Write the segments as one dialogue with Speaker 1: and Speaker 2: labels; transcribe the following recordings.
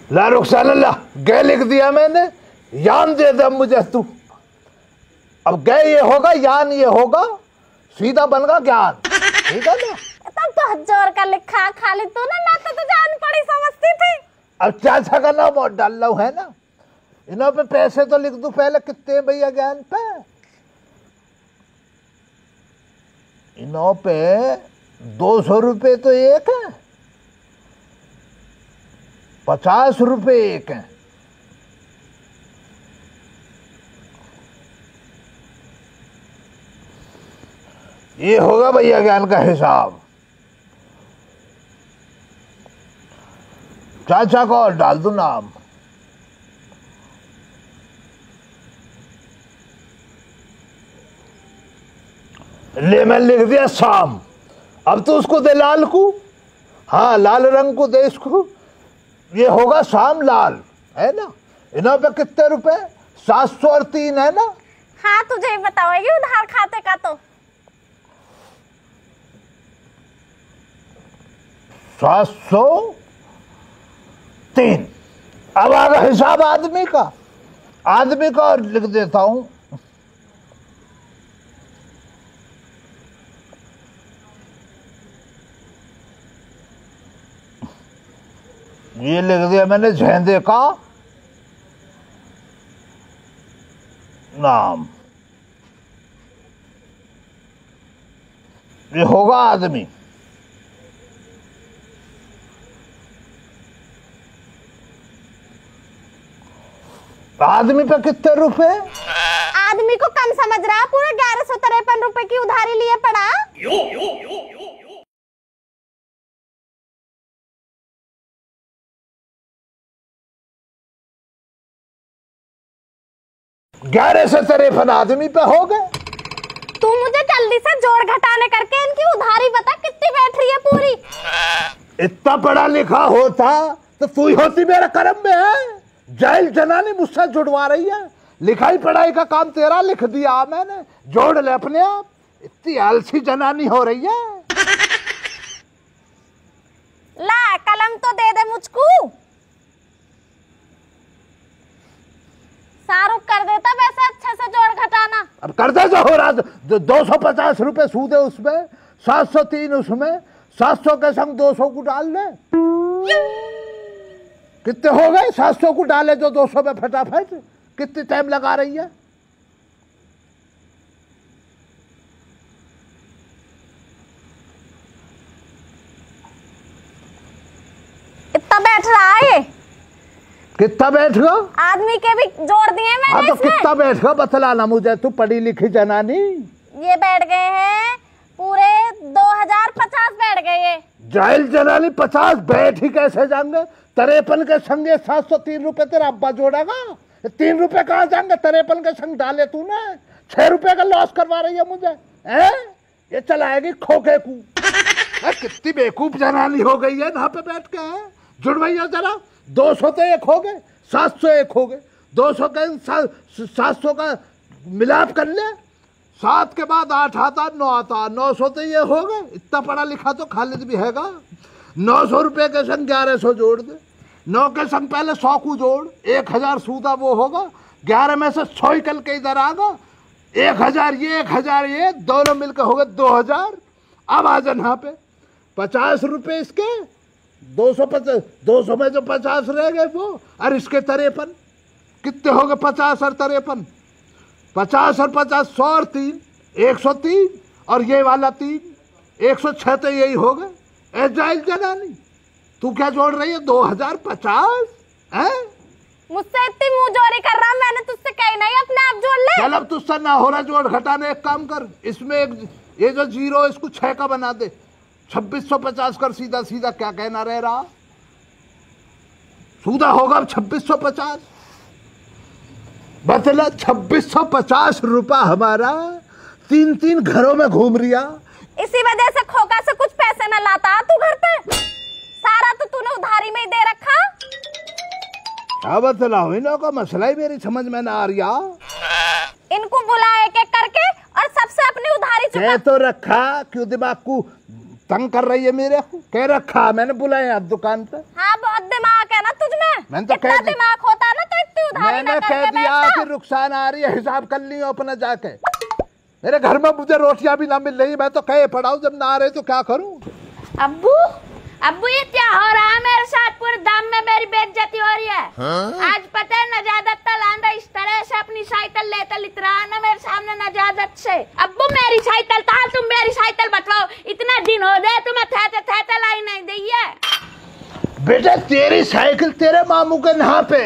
Speaker 1: ला रुखसाना ला, गए लिख दिया मैंने, यान दे दे मुझे तू। अब गए ये होगा, यान ये होगा, सीधा बन गया ज्ञान। ठीक है ना?
Speaker 2: तब तो जोर का लिखा, खाली तू ना तो जान पड़ी समझती थी।
Speaker 1: अब चाचा का नाम और डाल लो है ना, इन्हों पे पैसे तो लिख दूं पहले। कितने भैया ज्ञान पे? इन्हों पे 200 रुपये तो एक है, 50 रुपये एक है। ये होगा भैया ज्ञान का हिसाब। चाचा को और डाल दो नाम। ले मैं लिख दिया शाम। अब तो उसको दे लाल को, हाँ लाल रंग को दे इसको। ये होगा शाम लाल, है ना? इन्हों पे कितने रुपए? 700 और 3 है ना?
Speaker 2: हाँ तुझे ही बताओगी उधार खाते का तो।
Speaker 1: 703। अब आगे हिसाब आदमी का, आदमी का और लिख देता हूं। ये लिख दिया मैंने झेंदे का नाम। ये होगा आदमी। आदमी पे कितने रुपए?
Speaker 2: आदमी को कम समझ रहा, पूरे 1153 रुपए की उधारी लिए पड़ा।
Speaker 1: 1153 आदमी पे हो गए।
Speaker 2: तू मुझे जल्दी से जोड़ घटाने करके इनकी उधारी बता कितनी बैठ रही है पूरी।
Speaker 1: इतना पढ़ा लिखा होता तो तू ही होती मेरे कर्म में है। जाहिल जनानी मुझसे जुड़वा रही है। लिखाई पढ़ाई का काम तेरा लिख दिया मैंने, जोड़ ले अपने आप। इतनी आलसी जनानी हो रही है।
Speaker 2: ला कलम तो दे दे मुझको। शाहरुख कर देता वैसे अच्छे से जोड़ घटाना।
Speaker 1: अब कर दे जो हो रहा। 250 रुपए सूद है उसमें, 703 उसमें, 700 के संग 200 को डाल दे। कितने हो गए? 700 को डाले जो 200 में फटाफट। कितनी टाइम लगा रही है?
Speaker 2: इतना बैठ रहा है।
Speaker 1: कितना बैठ गया?
Speaker 2: आदमी के भी जोड़ दिए मैंने।
Speaker 1: हाँ तो कितना बैठ गया बतलाना मुझे, तू पढ़ी लिखी जनानी।
Speaker 2: ये बैठ गए हैं पूरे 2050 बैठ गए। ये
Speaker 1: जाहिल जनानी 50 बैठ ही कैसे जाएंगे? 53 के संग 703 रुपए तेरा अब्बा जोड़ेगा। 3 रुपए कहाँ जाएंगे? 53 के संग डाले तूने। 6 रुपए का लॉस करवा रही है मुझे है? ये चलाएगी खोखे को। कितनी बेवकूफ जनानी हो गई है। यहाँ पे बैठ के है जुड़वैया जरा। 200 तो एक हो गए, 700 एक हो गए, 200 का 700 का मिलाप कर ले। 7 के बाद 8 आता, 9 आता, 900 तो ये हो गए। इतना पढ़ा लिखा तो खालिद भी हैगा। 900 रुपए के संग 1100 जोड़ दे। 9 के संग पहले 100 को जोड़, 1000 सूदा वो होगा। 11 में से 100 ही कल के इधर आगा। 1000 ये 1000 ये दोनों मिलकर हो गए 2000। अब आ जा यहाँ पे 50 रुपए इसके, 200 में जो 50 रह गए वो, और इसके 53 कितने हो गए? 50 और 53, 50 और 50 100 और 3 103, और ये वाला 3 106 तो यही हो गए। जाहिल जनानी तू क्या जोड़ रही है? 2050 है?
Speaker 2: मुझसे इतनी मुंह जोरी कर रहा, मैंने तुझसे कही नहीं, अपने आप जोड़ ले।
Speaker 1: चल अब तुझसे ना हो रहा जोड़ घटाने। एक काम कर, इसमें एक ये जो 0 इसको 6 का बना दे। 2650 कर सीधा सीधा। क्या कहना रह रहा? सूदा होगा 2650। बतला 2650 रुपया हमारा 3 घरों में घूम रिया।
Speaker 2: इसी वजह से खोका से कुछ पैसे न लाता तू घर पे। सारा तो तूने उधारी में ही दे रखा।
Speaker 1: क्या बतला हो? इन्हों का मसला ही मेरी समझ में ना आ रहा।
Speaker 2: इनको बुला एक एक करके और सबसे अपनी उधारी चुका।
Speaker 1: कह तो रखा, क्यों दिमाग को तंग कर रही है मेरे को? कह रखा मैंने, बुलाया आप दुकान पे।
Speaker 2: हाँ बहुत बहुत दिमाग है ना तुझमें।
Speaker 1: मैंने तो
Speaker 2: इतना दिमाग होता ना तो इतनी उधारी ना
Speaker 1: मैंने
Speaker 2: करके
Speaker 1: कह दिया
Speaker 2: बैठता।
Speaker 1: कि रुखसान आ रही है, हिसाब कर लियो अपना जाके। मेरे घर में मुझे रोटियां भी ना मिल रही, मैं तो कहे पड़ा हूं, जब ना आ रहे तो क्या करूं।
Speaker 3: अब्बू अब्बू ये क्या हो रहा है मेरे साथ? पूरे दाम में मेरी बेइज्जती हो रही है। आज पता है नजादत लांदा इस तरह से अपनी साइकिल लेकर लित रहा है ना मेरे सामने नजादत से। अब्बू मेरी साइकिल था, तुम मेरी साइकिल बतलाओ। इतना दिन हो गए तुम्हें थैते लाई नहीं दी है।
Speaker 1: बेटा तेरी साइकिल तेरे मामू के यहाँ पे,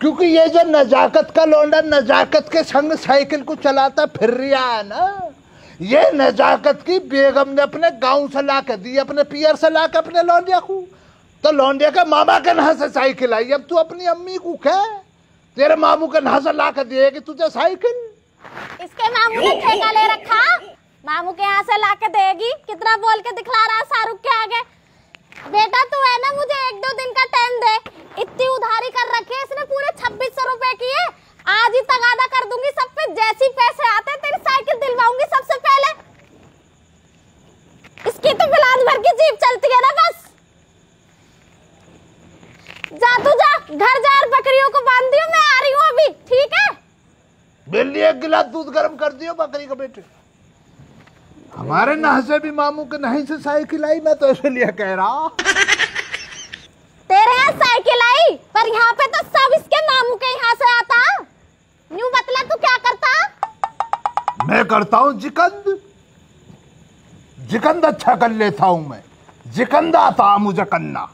Speaker 1: क्योंकि ये जो नजाकत का लौंडा नजाकत के संग साइकिल को चलाता फिर रहा है ना, ये नजाकत की बेगम ने अपने गांव से ला के दी, अपने पियर से ला के अपने लौंडिया को। तो लौंडिया के मामा के नहा से साइकिल आई, अब तू अपनी अम्मी को कह तेरे मामू के नहा से ला के दिएगी तुझे साइकिल।
Speaker 2: इसके मामू ने ठेका ले रखा, मामू के यहाँ से ला के देगी। कितना बोल के दिखला रहा है शाहरुख के आगे। बेटा तू है ना, मुझे 1-2 दिन का टाइम दे। इतनी उधारी कर रखी है इसने, पूरे 2600 रुपए की है। आज ही तगादा कर दूंगी सब पे, जैसी पैसे आते हैं तेरी साइकिल दिलवाऊंगी सबसे पहले। इसकी तो बिलाज भर की जीप चलती है ना बस। जा तू जा, घर जा और बकरियों को बांध दियो, मैं आ रही हूँ अभी, ठीक है?
Speaker 1: बिल्ली 1 गिलास दूध गर्म कर दियो बकरी के बेटे। हमारे नहा से भी मामू के नहीं से साइकिल आई, मैं तो इसलिए कह रहा।
Speaker 2: तेरे यहाँ साइकिल आई, पर यहाँ पे तो सब इसके मामू के यहाँ से आता। न्यू बतला तू क्या करता?
Speaker 1: मैं करता हूँ जिकंद, जिकंद अच्छा कर लेता हूँ मैं, जिकंद आता मुझे करना।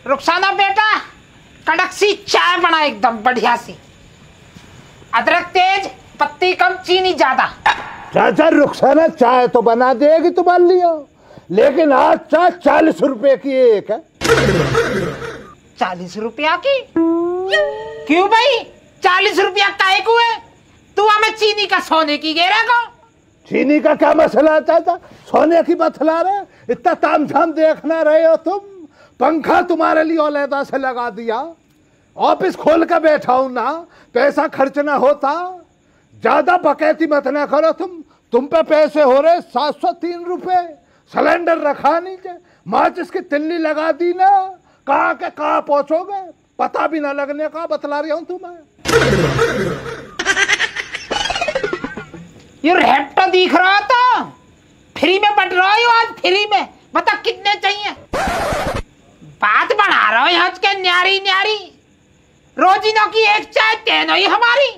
Speaker 4: रुखसाना बेटा कड़क सी चाय बना, एकदम बढ़िया सी, अदरक तेज, पत्ती कम, चीनी ज्यादा।
Speaker 1: चाचा रुखसाना चाय तो बना देगी तुम्हारे लिए, लेकिन आज चाय 40 रुपए की एक है।
Speaker 4: 40 रुपया की? क्यों भाई 40 रुपया काहे को है? तू हमें चीनी का सोने की गिरा को?
Speaker 1: चीनी का क्या मसला चाचा, सोने की मसला रहे? इतना तामझाम देखना रहे हो तुम। पंखा तुम्हारे लिए अलहदा से लगा दिया, ऑफिस खोल कर बैठा हूं ना, पैसा खर्च ना होता। ज्यादा बकैती मत ना करो तुम पे पैसे हो रहे 703 रुपए। सिलेंडर रखा नीचे, माचिस की तिल्ली लगा दी ना, कहाँ के कहाँ पहुंचोगे पता भी ना लगने का बतला रहा हूं तुम्हें।
Speaker 4: ये रेट तो दिख रहा था, फ्री में बट रहा हो आज, फ्री में। बता कितने चाहिए? बात बढ़ा रहा हो आज के न्यारी न्यारी, रोजिनों की एक चाय तेनो ही हमारी।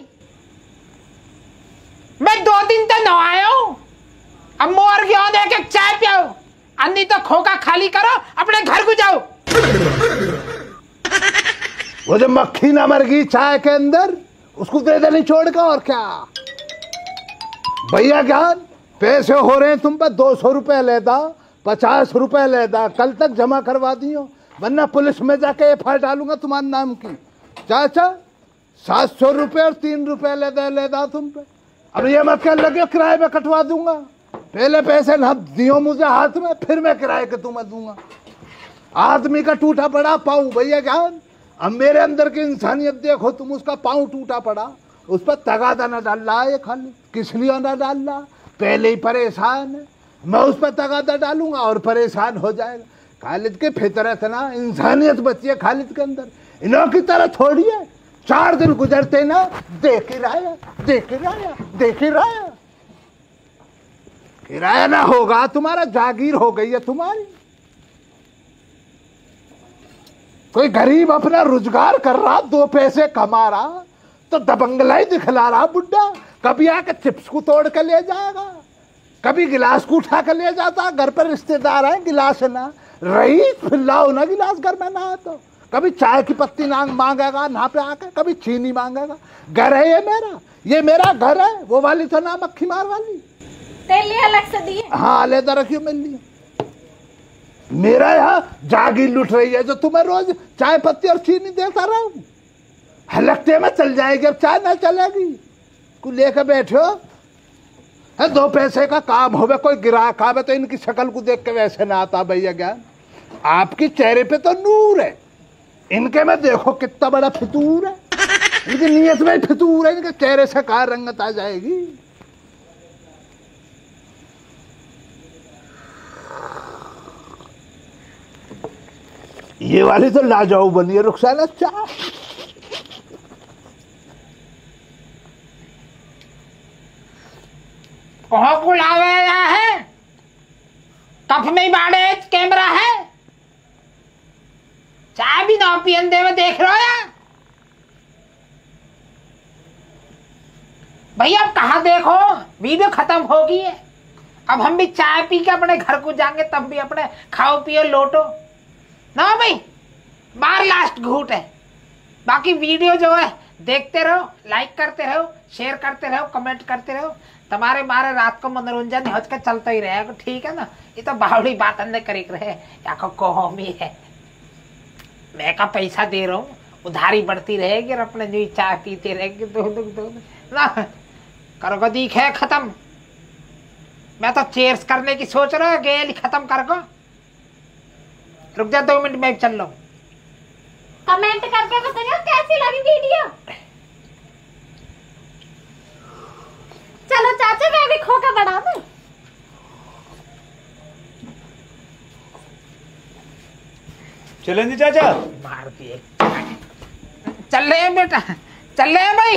Speaker 4: मैं 2 दिन तो न आया हूं, अब मोर गया देख एक चाय पियाओ, अन्नी तो खोखा खाली करो, अपने घर को जाओ।
Speaker 1: वो जो मक्खी ना मर गई चाय के अंदर, उसको दे देनी छोड़ कर और क्या। भैया ज्ञान पैसे हो रहे हैं तुम पर, 200 रुपए लेदा, 50 रुपए लेदा, कल तक जमा करवा दियो, वरना पुलिस में जाके एफआईआर डालूंगा तुम्हारे नाम की। चाचा 700 रुपए और 3 रुपए लेदा तुम पे। अब ये मत कर लगे किराए में कटवा दूंगा, पहले पैसे न दियो मुझे हाथ में, फिर मैं किराए के तुम्हें दूंगा। आदमी का टूटा पड़ा पाँव भैया ज्ञान, अब मेरे अंदर की इंसानियत देखो तुम, उसका पाँव टूटा पड़ा, उस पर तगादा न डाल रहा है, खाली किस लिए न डाल रहा, पहले ही परेशान है, मैं उस पर तगादा डालूंगा और परेशान हो जाएगा। खालिद के फितरत ना, इंसानियत बची है खालिद के अंदर, इन्हों की तरह थोड़ी है। 4 दिन गुजरते ना, देख किराया किराया ना होगा तुम्हारा, जागीर हो गई है तुम्हारी। कोई गरीब अपना रोजगार कर रहा, 2 पैसे कमा रहा, तो दबंगलाई दिखला रहा बुड्ढा। कभी आके चिप्स को तोड़ कर ले जाएगा, कभी गिलास को उठा कर ले जाता, घर पर रिश्तेदार है गिलास ना रही, फिर लाओ ना गिलास घर में ना, तो कभी चाय की पत्ती ना मांगेगा ना पे आके, कभी चीनी मांगेगा। घर है ये मेरा घर है, वो वाली तो ना मक्खी मार वाली,
Speaker 3: तेरे लिए अलग से दिए।
Speaker 1: हाँ अलहदा रखियो मेरे लिए। मेरा यहाँ जागीर लुट रही है, जो तुम्हें रोज चाय पत्ती और चीनी देता रहूं, हलकते में चल जाएगी, अब चाय ना चलेगी। को लेकर बैठो है, 2 पैसे का काम होवे, कोई ग्राहक आवे तो इनकी शक्ल को देख के वैसे ना आता भैया ज्ञान। आपकी चेहरे पे तो नूर है, इनके में देखो कितना बड़ा फितूर है, इनकी नीयत में फितूर है, इनके चेहरे से कहाँ रंगत आ जाएगी। ये वाली तो लाजवाब बनी है रुखसाना चाय।
Speaker 4: कहो को लावे है कफ में बाड़े कैमरा है चाय भी ना पियन दे में देख रहे हो यार भैया। अब कहाँ देखो वीडियो खत्म हो गई है। अब हम भी चाय पी के अपने घर को जाएंगे तब भी अपने खाओ पियो लोटो ना भाई। बार लास्ट घूट है। बाकी वीडियो जो है देखते रहो, लाइक करते रहो, शेयर करते रहो, कमेंट करते रहो। तुम्हारे मारे रात को मनोरंजन हज के चलता ही रहेगा, ठीक है ना। ये तो बावड़ी बात अंदर करी रहे या को है। मैं का पैसा दे रहा हूँ, उधारी बढ़ती रहेगी और अपने जो चाय पीते रहेंगे दो ना करो दीख है खत्म। मैं तो चेयर्स करने की सोच रहा हूँ, गेल खत्म कर को। रुक जा 2 मिनट में चल लो।
Speaker 2: कमेंट करके बताइए कैसी लगी वीडियो। चलो चाचा मैं भी खोखा बढ़ा दूं।
Speaker 5: चलें जी चाचा।
Speaker 4: मार दिए। चल रहे हैं बेटा, चल रहे हैं भाई।